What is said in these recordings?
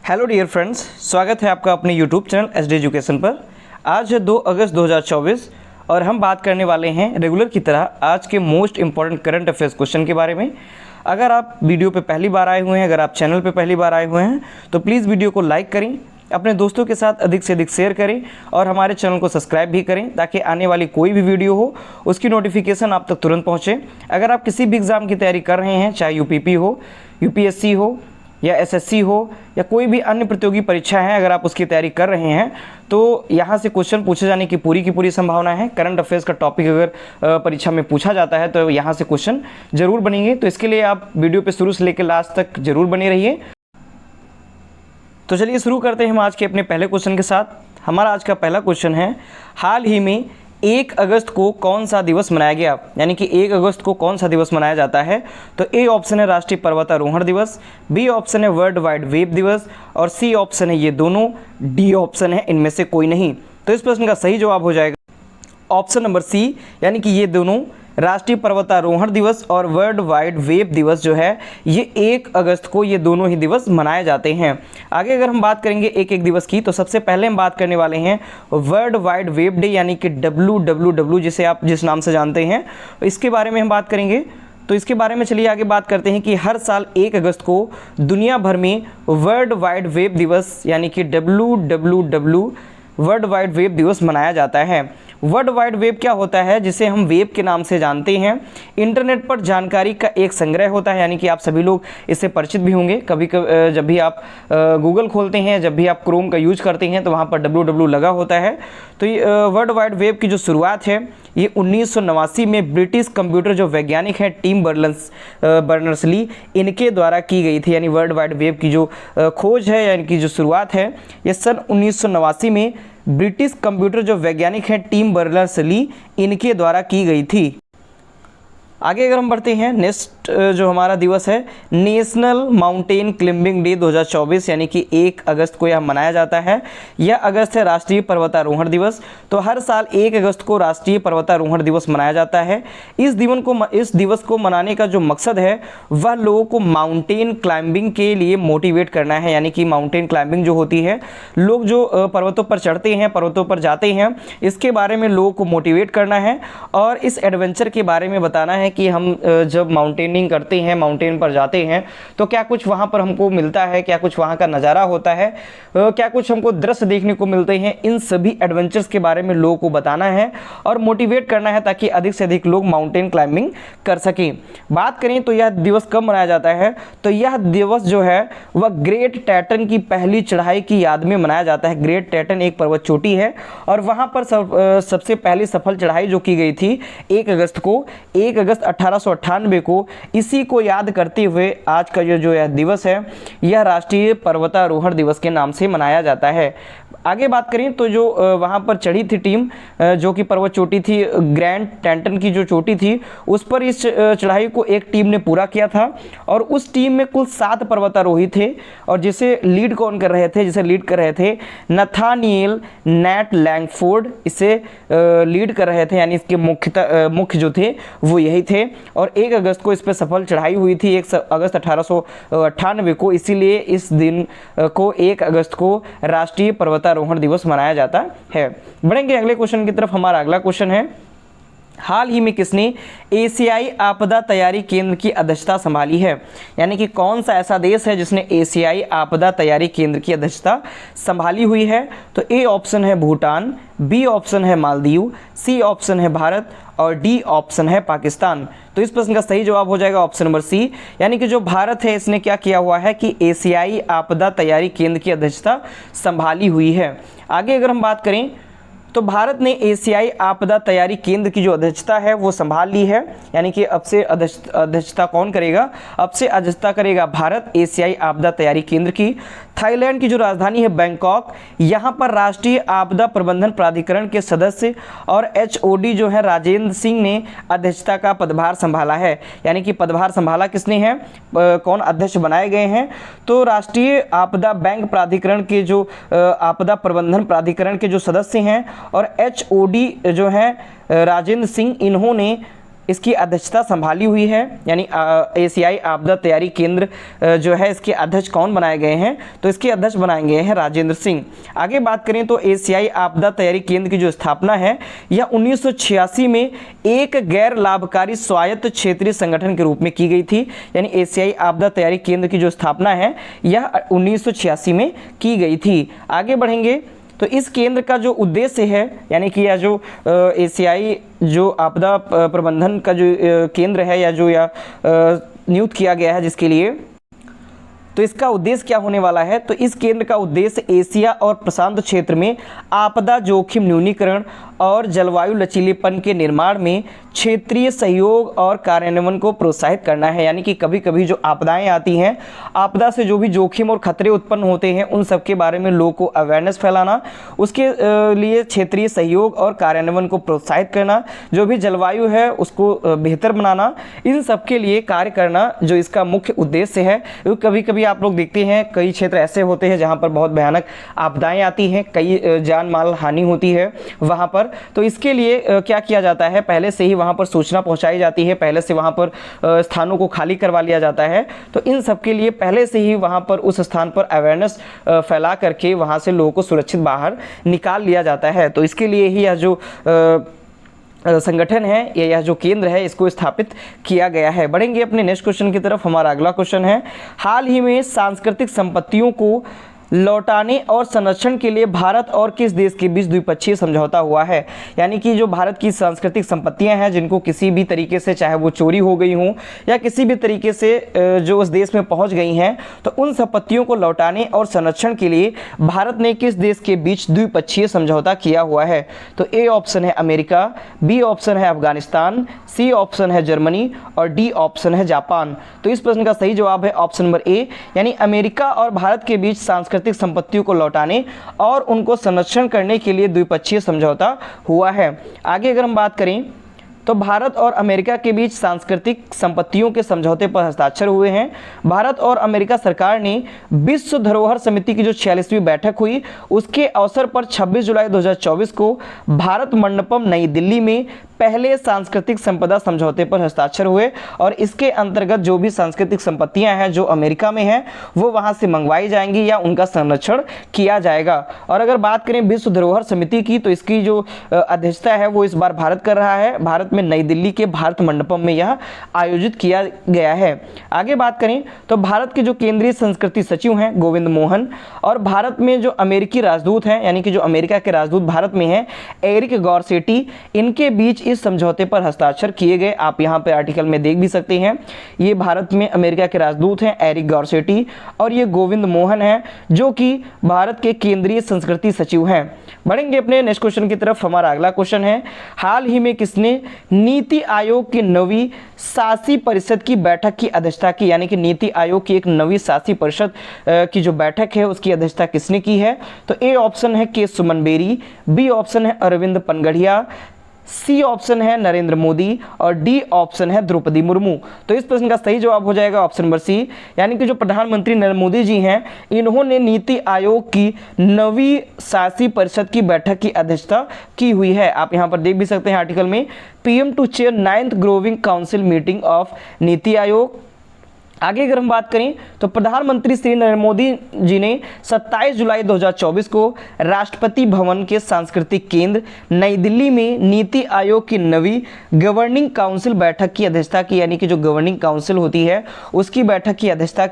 Hello dear friends, स्वागत है आपका अपने यूट्यूब चैनल एसडी एजुकेशन पर। आज है 2 अगस्त 2024 और हम बात करने वाले हैं रेगुलर की तरह आज के most important current affairs question के बारे में। अगर आप वीडियो पे पहली बार आए हुए हैं, अगर आप चैनल पे पहली बार आए हुए हैं तो प्लीज़ वीडियो को लाइक करें, अपने दोस्तों के साथ अधिक से अधिक शेयर करें और हमारे चैनल को सब्सक्राइब भी करें ताकि आने वाली कोई भी वीडियो हो उसकी नोटिफिकेशन आप तक तुरंत पहुँचे। अगर आप किसी भी एग्ज़ाम की तैयारी कर रहे हैं, चाहे यूपीपी हो, यूपीएससी हो या एसएससी हो या कोई भी अन्य प्रतियोगी परीक्षा है, अगर आप उसकी तैयारी कर रहे हैं तो यहाँ से क्वेश्चन पूछे जाने की पूरी संभावना है। करंट अफेयर्स का टॉपिक अगर परीक्षा में पूछा जाता है तो यहाँ से क्वेश्चन जरूर बनेंगे। तो इसके लिए आप वीडियो पे शुरू से लेकर लास्ट तक जरूर बने रहिए। तो चलिए शुरू करते हैं हम आज के अपने पहले क्वेश्चन के साथ। हमारा आज का पहला क्वेश्चन है, हाल ही में 1 अगस्त को कौन सा दिवस मनाया गया, यानी कि 1 अगस्त को कौन सा दिवस मनाया जाता है। तो ए ऑप्शन है राष्ट्रीय पर्वतारोहण दिवस, बी ऑप्शन है वर्ल्ड वाइड वेब दिवस और सी ऑप्शन है ये दोनों, डी ऑप्शन है इनमें से कोई नहीं। तो इस प्रश्न का सही जवाब हो जाएगा ऑप्शन नंबर सी, यानी कि ये दोनों राष्ट्रीय पर्वतारोहण दिवस और वर्ल्ड वाइड वेब दिवस जो है ये 1 अगस्त को ये दोनों ही दिवस मनाए जाते हैं। आगे अगर हम बात करेंगे एक एक दिवस की, तो सबसे पहले हम बात करने वाले हैं वर्ल्ड वाइड वेब डे, यानी कि WWW जिसे आप जिस नाम से जानते हैं, इसके बारे में हम बात करेंगे। तो इसके बारे में चलिए आगे बात करते हैं कि हर साल 1 अगस्त को दुनिया भर में वर्ल्ड वाइड वेब दिवस यानी कि WWW वर्ल्ड वाइड वेब दिवस मनाया जाता है। वर्ल्ड वाइड वेब क्या होता है, जिसे हम वेब के नाम से जानते हैं, इंटरनेट पर जानकारी का एक संग्रह होता है, यानी कि आप सभी लोग इससे परिचित भी होंगे। कभी जब भी आप गूगल खोलते हैं, जब भी आप क्रोम का यूज करते हैं तो वहाँ पर www लगा होता है। तो ये वर्ल्ड वाइड वेब की जो शुरुआत है ये 1989 में ब्रिटिश कंप्यूटर जो वैज्ञानिक हैं टिम बर्नर्स-ली इनके द्वारा की गई थी। यानी वर्ल्ड वाइड वेब की जो खोज है यानी कि जो शुरुआत है ये सन 1989 में ब्रिटिश कंप्यूटर जो वैज्ञानिक हैं टिम बर्नर्स-ली इनके द्वारा की गई थी। आगे अगर हम बढ़ते हैं, नेक्स्ट जो हमारा दिवस है नेशनल माउंटेन क्लाइंबिंग डे 2024, यानी कि 1 अगस्त को यह मनाया जाता है। यह अगस्त है राष्ट्रीय पर्वतारोहण दिवस। तो हर साल 1 अगस्त को राष्ट्रीय पर्वतारोहण दिवस मनाया जाता है। इस दिवस को मनाने का जो मकसद है वह लोगों को माउंटेन क्लाइंबिंग के लिए मोटिवेट करना है, यानी कि माउंटेन क्लाइंबिंग जो होती है, लोग जो पर्वतों पर चढ़ते हैं, पर्वतों पर जाते हैं, इसके बारे में लोगों को मोटिवेट करना है और इस एडवेंचर के बारे में बताना है कि हम जब माउंटेनिंग करते हैं, माउंटेन पर जाते हैं तो क्या कुछ वहाँ पर हमको मिलता है, क्या कुछ वहाँ का नज़ारा होता है, क्या कुछ हमको दृश्य देखने को मिलते हैं। इन सभी एडवेंचर्स के बारे में लोगों को बताना है और मोटिवेट करना है ताकि अधिक से अधिक लोग माउंटेन क्लाइंबिंग कर सकें। बात करें तो यह दिवस कब मनाया जाता है, तो यह दिवस जो है वह ग्रेट टैटन की पहली चढ़ाई की याद में मनाया जाता है। ग्रेट टैटन एक पर्वत चोटी है और वहाँ पर सबसे पहली सफल चढ़ाई जो की गई थी 1 अगस्त को, 1 अगस्त 1898 को, इसी को याद करते हुए आज का जो यह दिवस है यह राष्ट्रीय पर्वतारोहण दिवस के नाम से मनाया जाता है। आगे बात करें तो जो वहाँ पर चढ़ी थी टीम, जो कि पर्वत चोटी थी, ग्रैंड टैंटन की जो चोटी थी उस पर इस चढ़ाई को एक टीम ने पूरा किया था और उस टीम में कुल 7 पर्वतारोही थे और जिसे लीड कौन कर रहे थे, जिसे लीड कर रहे थे नथानिएल नैट लैंगफोर्ड, इसे लीड कर रहे थे, यानी इसके मुख्य जो थे वो यही थे। और 1 अगस्त को इस पर सफल चढ़ाई हुई थी 1 अगस्त 1898 को, इसीलिए इस दिन को 1 अगस्त को राष्ट्रीय पर्वतारोहण दिवस मनाया जाता है। बढ़ेंगे अगले क्वेश्चन की तरफ। हमारा अगला क्वेश्चन है, हाल ही में किसने एशियाई आपदा तैयारी केंद्र की अध्यक्षता संभाली है, यानी कि कौन सा ऐसा देश है जिसने एशियाई आपदा तैयारी केंद्र की अध्यक्षता संभाली हुई है। तो ए ऑप्शन है भूटान, बी ऑप्शन है मालदीव, सी ऑप्शन है भारत और डी ऑप्शन है पाकिस्तान। तो इस प्रश्न का सही जवाब हो जाएगा ऑप्शन नंबर सी, यानी कि जो भारत है इसने क्या किया हुआ है कि एशियाई आपदा तैयारी केंद्र की अध्यक्षता संभाली हुई है। आगे अगर हम बात करें तो भारत ने एशियाई आपदा तैयारी केंद्र की जो अध्यक्षता है वो संभाल ली है, यानी कि अब से अध्यक्षता कौन करेगा, अब से अध्यक्षता करेगा भारत एशियाई आपदा तैयारी केंद्र की। थाईलैंड की जो राजधानी है बैंकॉक, यहाँ पर राष्ट्रीय आपदा प्रबंधन प्राधिकरण के सदस्य और HOD जो है राजेंद्र सिंह ने अध्यक्षता का पदभार संभाला है, यानी कि पदभार संभाला किसने है, कौन अध्यक्ष बनाए गए हैं। तो राष्ट्रीय आपदा बैंक प्राधिकरण के जो आपदा प्रबंधन प्राधिकरण के जो सदस्य हैं और HOD जो हैं राजेंद्र सिंह, इन्होंने इसकी अध्यक्षता संभाली हुई है, यानी एशियाई आपदा तैयारी केंद्र जो है इसके अध्यक्ष कौन बनाए गए हैं, तो इसके अध्यक्ष बनाए गए हैं राजेंद्र सिंह। आगे बात करें तो एशियाई आपदा तैयारी केंद्र की जो स्थापना है यह 1986 में एक गैर लाभकारी स्वायत्त क्षेत्रीय संगठन के रूप में की गई थी, यानी एशियाई आपदा तैयारी केंद्र की जो स्थापना है यह 1986 में की गई थी। आगे बढ़ेंगे तो इस केंद्र का जो उद्देश्य है, यानी कि यह जो एशियाई जो आपदा प्रबंधन का जो केंद्र है या जो नियुक्त किया गया है जिसके लिए, तो इसका उद्देश्य क्या होने वाला है, तो इस केंद्र का उद्देश्य एशिया और प्रशांत क्षेत्र में आपदा जोखिम न्यूनीकरण और जलवायु लचीलेपन के निर्माण में क्षेत्रीय सहयोग और कार्यान्वयन को प्रोत्साहित करना है। यानी कि कभी कभी जो आपदाएं आती हैं, आपदा से जो भी जोखिम और खतरे उत्पन्न होते हैं उन सब के बारे में लोगों को अवेयरनेस फैलाना, उसके लिए क्षेत्रीय सहयोग और कार्यान्वयन को प्रोत्साहित करना, जो भी जलवायु है उसको बेहतर बनाना, इन सब के लिए कार्य करना जो इसका मुख्य उद्देश्य है। कभी कभी आप लोग देखते हैं कई क्षेत्र ऐसे होते हैं जहाँ पर बहुत भयानक आपदाएं आती हैं, कई जान माल हानि होती है वहाँ पर, तो इसके लिए क्या किया जाता है, पहले से ही वहाँ पर सूचना पहुँचाई जाती है, पहले से वहाँ पर स्थानों को खाली करवा लिया जाता है। तो इन सब के लिए पहले से ही वहाँ पर उस स्थान पर अवेयरनेस फैला करके वहाँ से लोगों को सुरक्षित बाहर निकाल लिया जाता है। तो इसके लिए ही यह जो संगठन है या यह जो केंद्र है इसको स्थापित किया गया है। बढ़ेंगे अपने नेक्स्ट क्वेश्चन की तरफ। हमारा अगला क्वेश्चन है, हाल ही में सांस्कृतिक संपत्तियों को लौटाने और संरक्षण के लिए भारत और किस देश के बीच द्विपक्षीय समझौता हुआ है। यानी कि जो भारत की सांस्कृतिक संपत्तियां हैं जिनको किसी भी तरीके से, चाहे वो चोरी हो गई हों या किसी भी तरीके से जो उस देश में पहुंच गई हैं, तो उन संपत्तियों को लौटाने और संरक्षण के लिए भारत ने किस देश के बीच द्विपक्षीय समझौता किया हुआ है। तो ए ऑप्शन है अमेरिका, बी ऑप्शन है अफगानिस्तान, सी ऑप्शन है जर्मनी और डी ऑप्शन है जापान। तो इस प्रश्न का सही जवाब है ऑप्शन नंबर ए, यानी अमेरिका और भारत के बीच सांस्कृतिक संपत्तियों को लौटाने और उनको संरक्षण करने के लिए द्विपक्षीय समझौता हुआ है। आगे अगर हम बात करें तो भारत और अमेरिका के बीच सांस्कृतिक संपत्तियों के समझौते पर हस्ताक्षर हुए हैं। भारत और अमेरिका सरकार ने विश्व धरोहर समिति की जो 46वीं बैठक हुई उसके अवसर पर 26 जुलाई 2024 को भारत मंडपम नई दिल्ली में पहले सांस्कृतिक संपदा समझौते पर हस्ताक्षर हुए और इसके अंतर्गत जो भी सांस्कृतिक संपत्तियां हैं जो अमेरिका में हैं वो वहां से मंगवाई जाएंगी या उनका संरक्षण किया जाएगा। और अगर बात करें विश्व धरोहर समिति की, तो इसकी जो अध्यक्षता है वो इस बार भारत कर रहा है। भारत में नई दिल्ली के भारत मंडपम में यह आयोजित किया गया है। आगे बात करें तो भारत के जो केंद्रीय संस्कृति सचिव हैं गोविंद मोहन और भारत में जो अमेरिकी राजदूत हैं, यानी कि जो अमेरिका के राजदूत भारत में हैं, एरिक गॉर्सेटी, इनके बीच इस समझौते पर हस्ताक्षर किए गए। आप यहाँ पे आर्टिकल में देख भी सकते हैं, ये भारत में अमेरिका के राजदूत हैं एरिक गॉर्सेटी और ये गोविंद मोहन हैं जो कि भारत के केंद्रीय संस्कृति सचिव हैं। बढ़ेंगे अपने नेक्स्ट क्वेश्चन की तरफ। हमारा अगला क्वेश्चन है, हाल ही में किसने नीति आयोग की नवी शासी परिषद की बैठक की अध्यक्षता की। यानी कि नीति आयोग की एक नवी शासी परिषद की जो बैठक है उसकी अध्यक्षता किसने की है। तो ए ऑप्शन है के सुमन बेरी, बी ऑप्शन है अरविंद पनगढ़िया, सी ऑप्शन है नरेंद्र मोदी और डी ऑप्शन है द्रौपदी मुर्मू। तो इस प्रश्न का सही जवाब हो जाएगा ऑप्शन नंबर सी, यानी कि जो प्रधानमंत्री नरेंद्र मोदी जी हैं इन्होंने नीति आयोग की नवी शासी परिषद की बैठक की अध्यक्षता की हुई है। आप यहां पर देख भी सकते हैं आर्टिकल में, PM to chair 9th governing council meeting of NITI Aayog. आगे अगर हम बात करें तो प्रधानमंत्री श्री नरेंद्र मोदी जी ने 27 जुलाई 2024 को राष्ट्रपति भवन के सांस्कृतिक केंद्र नई दिल्ली में नीति आयोग की नवी गवर्निंग काउंसिल बैठक की अध्यक्षता की। यानी कि जो गवर्निंग काउंसिल होती है उसकी बैठक की अध्यक्षता।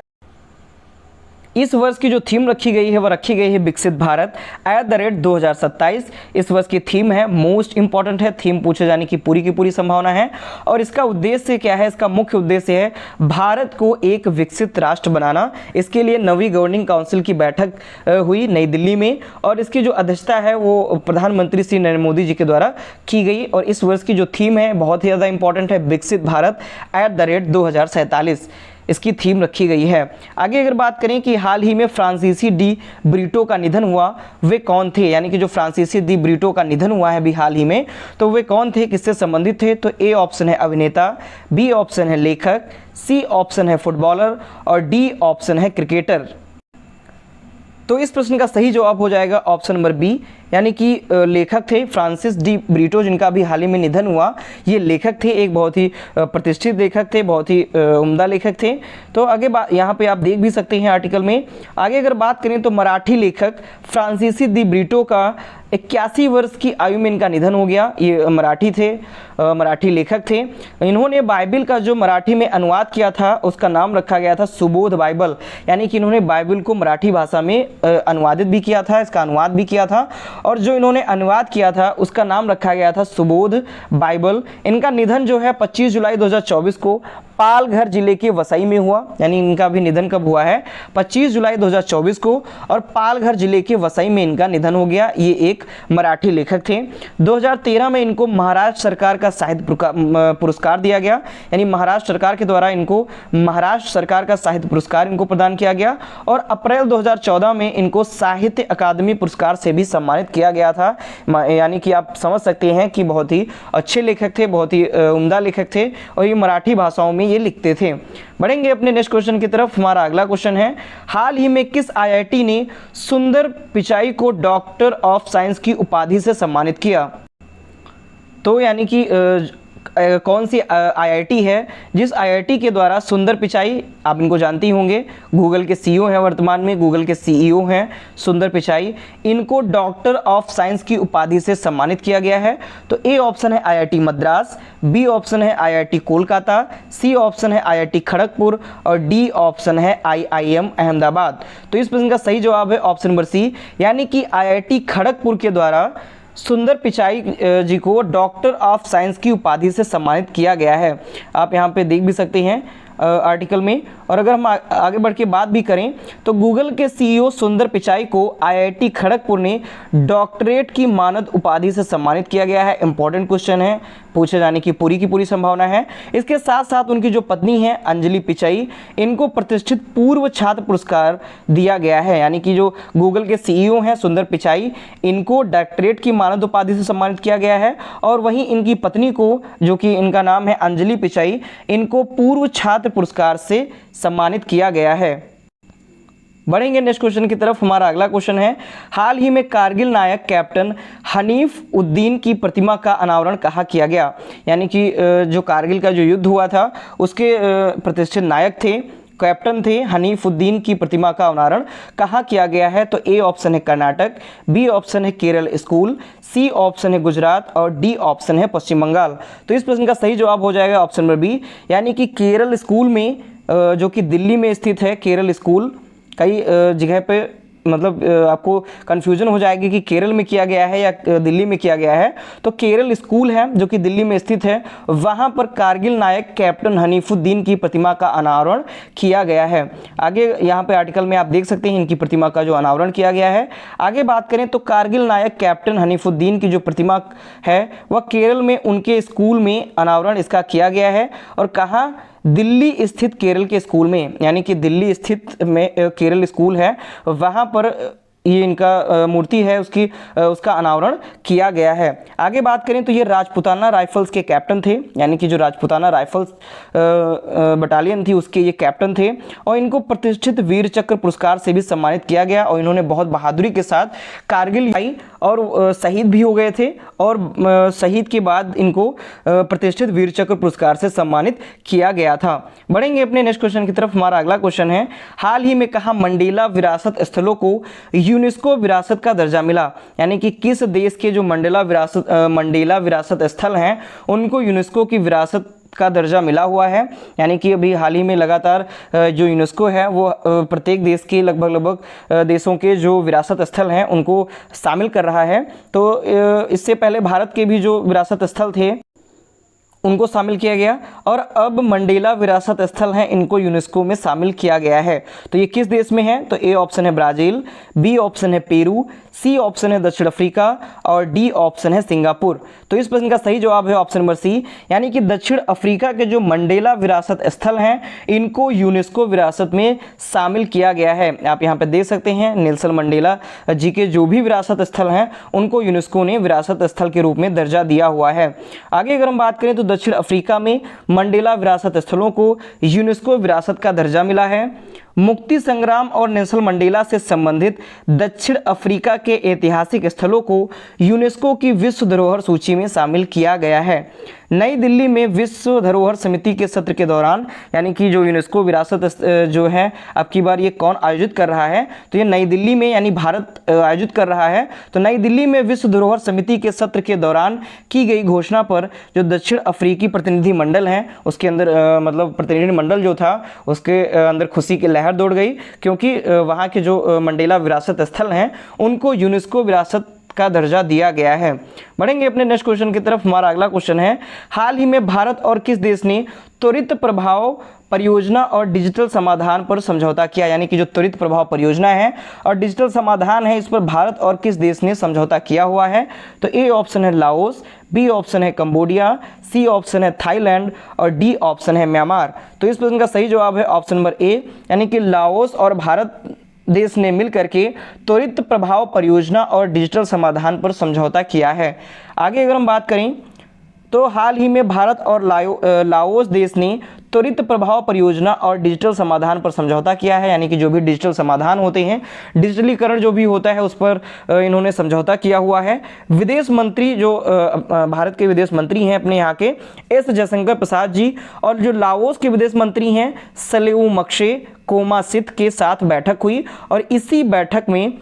इस वर्ष की जो थीम रखी गई है वह रखी गई है विकसित भारत @2027। इस वर्ष की थीम है मोस्ट इंपॉर्टेंट है, थीम पूछे जाने की पूरी संभावना है। और इसका उद्देश्य क्या है, इसका मुख्य उद्देश्य है भारत को एक विकसित राष्ट्र बनाना। इसके लिए नवी गवर्निंग काउंसिल की बैठक हुई नई दिल्ली में और इसकी जो अध्यक्षता है वो प्रधानमंत्री श्री नरेंद्र मोदी जी के द्वारा की गई। और इस वर्ष की जो थीम है बहुत ही ज़्यादा इंपॉर्टेंट है, विकसित भारत @2047 इसकी थीम रखी गई है। आगे अगर बात करें कि हाल ही में फ्रांसीसी डी ब्रीटो का निधन हुआ, वे कौन थे। यानी कि जो फ्रांसीसी डी ब्रीटो का निधन हुआ है अभी हाल ही में, तो वे कौन थे, किससे संबंधित थे। तो ए ऑप्शन है अभिनेता, बी ऑप्शन है लेखक, सी ऑप्शन है फुटबॉलर और डी ऑप्शन है क्रिकेटर। तो इस प्रश्न का सही जवाब हो जाएगा ऑप्शन नंबर बी, यानी कि लेखक थे फ्रांसिस डी ब्रीटो, जिनका अभी हाल ही में निधन हुआ। ये लेखक थे, एक बहुत ही प्रतिष्ठित लेखक थे, बहुत ही उम्दा लेखक थे। तो आगे यहाँ पे आप देख भी सकते हैं आर्टिकल में। आगे अगर बात करें तो मराठी लेखक फ्रांसिस डी ब्रीटो का 81 वर्ष की आयु में इनका निधन हो गया। ये मराठी थे, मराठी लेखक थे। इन्होंने बाइबिल का जो मराठी में अनुवाद किया था उसका नाम रखा गया था सुबोध बाइबल, यानी कि इन्होंने बाइबिल को मराठी भाषा में अनुवादित भी किया था, इसका अनुवाद भी किया था, और जो इन्होंने अनुवाद किया था उसका नाम रखा गया था सुबोध बाइबल। इनका निधन जो है 25 जुलाई 2024 को पालघर जिले के वसई में हुआ, यानी इनका भी निधन कब हुआ है 25 जुलाई 2024 को, और पालघर जिले के वसई में इनका निधन हो गया। ये एक मराठी लेखक थे। 2013 में इनको महाराष्ट्र सरकार का साहित्य पुरस्कार दिया गया, यानी महाराष्ट्र सरकार के द्वारा इनको महाराष्ट्र सरकार का साहित्य पुरस्कार इनको प्रदान किया गया, और अप्रैल 2014 में इनको साहित्य अकादमी पुरस्कार से भी सम्मानित किया गया था। यानी कि आप समझ सकते हैं कि बहुत ही अच्छे लेखक थे, बहुत ही उम्दा लेखक थे, और ये मराठी भाषाओं में ये लिखते थे। बढ़ेंगे अपने नेक्स्ट क्वेश्चन की तरफ। हमारा अगला क्वेश्चन है, हाल ही में किस आईआईटी ने सुंदर पिचाई को डॉक्टर ऑफ साइंस की उपाधि से सम्मानित किया? तो यानी कि कौन सी आईआईटी है जिस आईआईटी के द्वारा सुंदर पिचाई, आप इनको जानती होंगे, गूगल के सीईओ हैं, वर्तमान में गूगल के सीईओ हैं सुंदर पिचाई, इनको डॉक्टर ऑफ साइंस की उपाधि से सम्मानित किया गया है? तो ए ऑप्शन है आईआईटी मद्रास, बी ऑप्शन है आईआईटी कोलकाता, सी ऑप्शन है आईआईटी खड़गपुर, और डी ऑप्शन है आईआईएम अहमदाबाद। तो इस प्रश्न का सही जवाब है ऑप्शन नंबर सी, यानी कि आईआईटी खड़गपुर के द्वारा सुंदर पिचाई जी को डॉक्टर ऑफ साइंस की उपाधि से सम्मानित किया गया है। आप यहाँ पे देख भी सकते हैं आर्टिकल में। और अगर हम आगे बढ़ के बात भी करें तो गूगल के सीईओ सुंदर पिचाई को आईआईटी खड़गपुर ने डॉक्टरेट की मानद उपाधि से सम्मानित किया गया है। इंपॉर्टेंट क्वेश्चन है, पूछे जाने की पूरी संभावना है। इसके साथ साथ उनकी जो पत्नी है अंजलि पिचाई, इनको प्रतिष्ठित पूर्व छात्र पुरस्कार दिया गया है। यानी कि जो गूगल के सीईओ हैं सुंदर पिचाई, इनको डॉक्टरेट की मानद उपाधि से सम्मानित किया गया है, और वहीं इनकी पत्नी को, जो कि इनका नाम है अंजलि पिचाई, इनको पूर्व छात्र पुरस्कार से सम्मानित किया गया है। बढ़ेंगे नेक्स्ट क्वेश्चन की तरफ। हमारा अगला क्वेश्चन है, हाल ही में कारगिल नायक कैप्टन हनीफ उद्दीन की प्रतिमा का अनावरण कहाँ किया गया? यानी कि जो कारगिल का जो युद्ध हुआ था उसके प्रतिष्ठित नायक थे, कैप्टन थे, हनीफ उद्दीन की प्रतिमा का अनावरण कहाँ किया गया है? तो ए ऑप्शन है कर्नाटक, बी ऑप्शन है केरल स्कूल, सी ऑप्शन है गुजरात, और डी ऑप्शन है पश्चिम बंगाल। तो इस प्रश्न का सही जवाब हो जाएगा ऑप्शन नंबर बी, यानी कि केरल स्कूल में, जो कि दिल्ली में स्थित है केरल स्कूल। कई जगह पे मतलब आपको कन्फ्यूजन हो जाएगी कि केरल में किया गया है या दिल्ली में किया गया है। तो केरल स्कूल है जो कि दिल्ली में स्थित है, वहाँ पर कारगिल नायक कैप्टन हनीफुद्दीन की प्रतिमा का अनावरण किया गया है। आगे यहाँ पे आर्टिकल में आप देख सकते हैं इनकी प्रतिमा का जो अनावरण किया गया है। आगे बात करें तो कारगिल नायक कैप्टन हनीफुद्दीन की जो प्रतिमा है वह केरल में उनके स्कूल में अनावरण इसका किया गया है। और कहाँ? दिल्ली स्थित केरल के स्कूल में, यानी कि दिल्ली स्थित में केरल स्कूल है, वहाँ पर ये इनका मूर्ति है उसका अनावरण किया गया है। आगे बात करें तो ये राजपुताना राइफल्स के कैप्टन थे, यानी कि जो राजपुताना राइफल्स बटालियन थी उसके ये कैप्टन थे, और इनको प्रतिष्ठित वीर चक्र पुरस्कार से भी सम्मानित किया गया। और इन्होंने बहुत बहादुरी के साथ कारगिल आई और शहीद भी हो गए थे, और शहीद के बाद इनको प्रतिष्ठित वीर चक्र पुरस्कार से सम्मानित किया गया था। बढ़ेंगे अपने नेक्स्ट क्वेश्चन की तरफ। हमारा अगला क्वेश्चन है, हाल ही में कहा मंडेला विरासत स्थलों को यूनेस्को विरासत का दर्जा मिला? यानी कि किस देश के जो मंडेला विरासत स्थल हैं उनको यूनेस्को की विरासत का दर्जा मिला हुआ है? यानी कि अभी हाल ही में लगातार जो यूनेस्को है वो प्रत्येक देश के लगभग देशों के जो विरासत स्थल हैं उनको शामिल कर रहा है। तो इससे पहले भारत के भी जो विरासत स्थल थे उनको शामिल किया गया, और अब मंडेला विरासत स्थल हैं इनको यूनेस्को में शामिल किया गया है। तो ये किस देश में है? तो ए ऑप्शन है ब्राज़ील, बी ऑप्शन है पेरू, सी ऑप्शन है दक्षिण अफ्रीका, और डी ऑप्शन है सिंगापुर। तो इस प्रश्न का सही जवाब है ऑप्शन नंबर सी, यानी कि दक्षिण अफ्रीका के जो मंडेला विरासत स्थल हैं इनको यूनेस्को विरासत में शामिल किया गया है। आप यहाँ पे देख सकते हैं नेल्सन मंडेला जी के जो भी विरासत स्थल हैं उनको यूनेस्को ने विरासत स्थल के रूप में दर्जा दिया हुआ है। आगे अगर हम बात करें तो दक्षिण अफ्रीका में मंडेला विरासत स्थलों को यूनेस्को विरासत का दर्जा मिला है। मुक्ति संग्राम और नेल्सन मंडेला से संबंधित दक्षिण अफ्रीका के ऐतिहासिक स्थलों को यूनेस्को की विश्व धरोहर सूची में शामिल किया गया है। नई दिल्ली में विश्व धरोहर समिति के सत्र के दौरान, यानी कि जो यूनेस्को विरासत जो है अब की बार ये कौन आयोजित कर रहा है, तो ये नई दिल्ली में यानी भारत आयोजित कर रहा है। तो नई दिल्ली में विश्व धरोहर समिति के सत्र के दौरान की गई घोषणा पर जो दक्षिण अफ्रीकी प्रतिनिधि मंडल हैं उसके अंदर मतलब प्रतिनिधि मंडल जो था उसके अंदर खुशी की लहर दौड़ गई, क्योंकि वहाँ के जो मंडेला विरासत स्थल हैं उनको यूनेस्को विरासत का दर्जा दिया गया है। बढ़ेंगे अपने नेक्स्ट क्वेश्चन की तरफ। हमारा अगला क्वेश्चन है, हाल ही में भारत और किस देश ने त्वरित प्रभाव परियोजना और डिजिटल समाधान पर समझौता किया? यानी कि जो त्वरित प्रभाव परियोजना है और डिजिटल समाधान है, इस पर भारत और किस देश ने समझौता किया हुआ है? तो ए ऑप्शन है लाओस, बी ऑप्शन है कंबोडिया, सी ऑप्शन है थाईलैंड और डी ऑप्शन है म्यांमार। तो इस प्रश्न का सही जवाब है ऑप्शन नंबर ए, यानी कि लाओस और भारत देश ने मिलकर के त्वरित प्रभाव परियोजना और डिजिटल समाधान पर समझौता किया है। आगे अगर हम बात करें तो हाल ही में भारत और लाओस देश ने त्वरित प्रभाव परियोजना और डिजिटल समाधान पर समझौता किया है, यानी कि जो भी डिजिटल समाधान होते हैं, डिजिटलीकरण जो भी होता है उस पर इन्होंने समझौता किया हुआ है। विदेश मंत्री जो भारत के विदेश मंत्री हैं अपने यहाँ के एस जयशंकर प्रसाद जी और जो लाओस के विदेश मंत्री हैं सलेऊमक्से कोमासित के साथ बैठक हुई और इसी बैठक में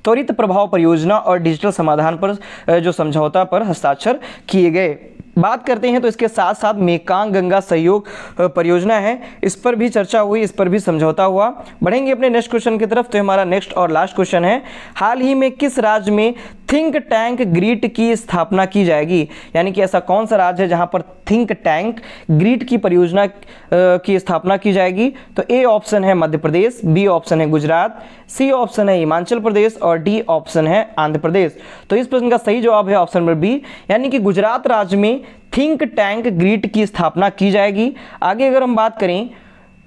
त्वरित प्रभाव परियोजना और डिजिटल समाधान पर जो समझौता पर हस्ताक्षर किए गए। बात करते हैं तो इसके साथ साथ मेकांग गंगा सहयोग परियोजना है, इस पर भी चर्चा हुई, इस पर भी समझौता हुआ। बढ़ेंगे अपने नेक्स्ट क्वेश्चन की तरफ। तो हमारा नेक्स्ट और लास्ट क्वेश्चन है, हाल ही में किस राज्य में थिंक टैंक ग्रीट की स्थापना की जाएगी? यानी कि ऐसा कौन सा राज्य है जहां पर थिंक टैंक ग्रीट की परियोजना की स्थापना की जाएगी? तो ए ऑप्शन है मध्य प्रदेश, बी ऑप्शन है गुजरात, सी ऑप्शन है हिमाचल प्रदेश और डी ऑप्शन है आंध्र प्रदेश। तो इस प्रश्न का सही जवाब है ऑप्शन नंबर बी, यानी कि गुजरात राज्य में थिंक टैंक ग्रीट की स्थापना की जाएगी। आगे अगर हम बात करें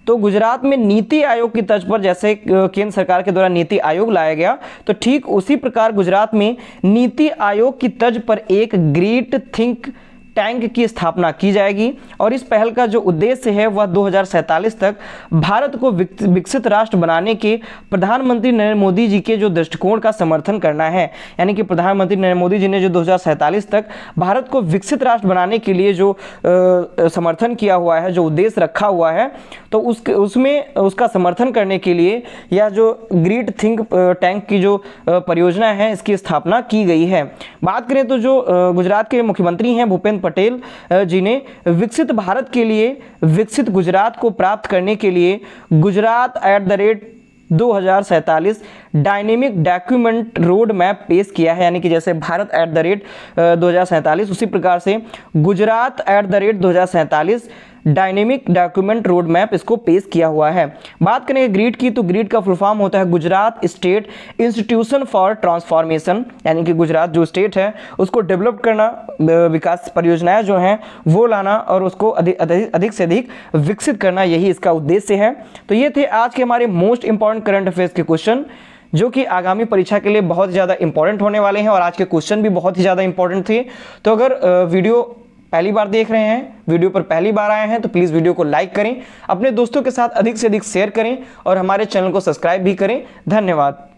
तो गुजरात में नीति आयोग की तर्ज पर, जैसे केंद्र सरकार के द्वारा नीति आयोग लाया गया, तो ठीक उसी प्रकार गुजरात में नीति आयोग की तर्ज पर एक ग्रेट थिंक टैंक की स्थापना की जाएगी और इस पहल का जो उद्देश्य है वह 2047 तक भारत को विकसित राष्ट्र बनाने के प्रधानमंत्री नरेंद्र मोदी जी के जो दृष्टिकोण का समर्थन करना है। यानी कि प्रधानमंत्री नरेंद्र मोदी जी ने जो 2047 तक भारत को विकसित राष्ट्र बनाने के लिए जो समर्थन किया हुआ है, जो उद्देश्य रखा हुआ है, तो उसमें उसका समर्थन करने के लिए यह जो ग्रेट थिंक टैंक की जो परियोजना है इसकी स्थापना की गई है। बात करें तो जो गुजरात के मुख्यमंत्री हैं भूपेंद्र पटेल जी ने विकसित भारत के लिए विकसित गुजरात को प्राप्त करने के लिए Gujarat @2047 dynamic document road map पेश किया है। यानी कि जैसे भारत @2047 उसी प्रकार से Gujarat @2047 dynamic document road map इसको पेश किया हुआ है। बात करें ग्रीट की तो ग्रीट का फुल फॉर्म होता है Gujarat state institution for transformation, यानी कि गुजरात जो स्टेट है उसको डेवलप करना, विकास परियोजनाएं जो हैं वो लाना और उसको अधिक से अधिक विकसित करना, यही इसका उद्देश्य है। तो ये थे आज के हमारे मोस्ट इंपॉर्टेंट करंट अफेयर्स के क्वेश्चन जो कि आगामी परीक्षा के लिए बहुत ज़्यादा इंपॉर्टेंट होने वाले हैं और आज के क्वेश्चन भी बहुत ही ज़्यादा इंपॉर्टेंट थे। तो अगर वीडियो पहली बार देख रहे हैं, वीडियो पर पहली बार आए हैं तो प्लीज़ वीडियो को लाइक करें, अपने दोस्तों के साथ अधिक से अधिक शेयर करें और हमारे चैनल को सब्सक्राइब भी करें। धन्यवाद।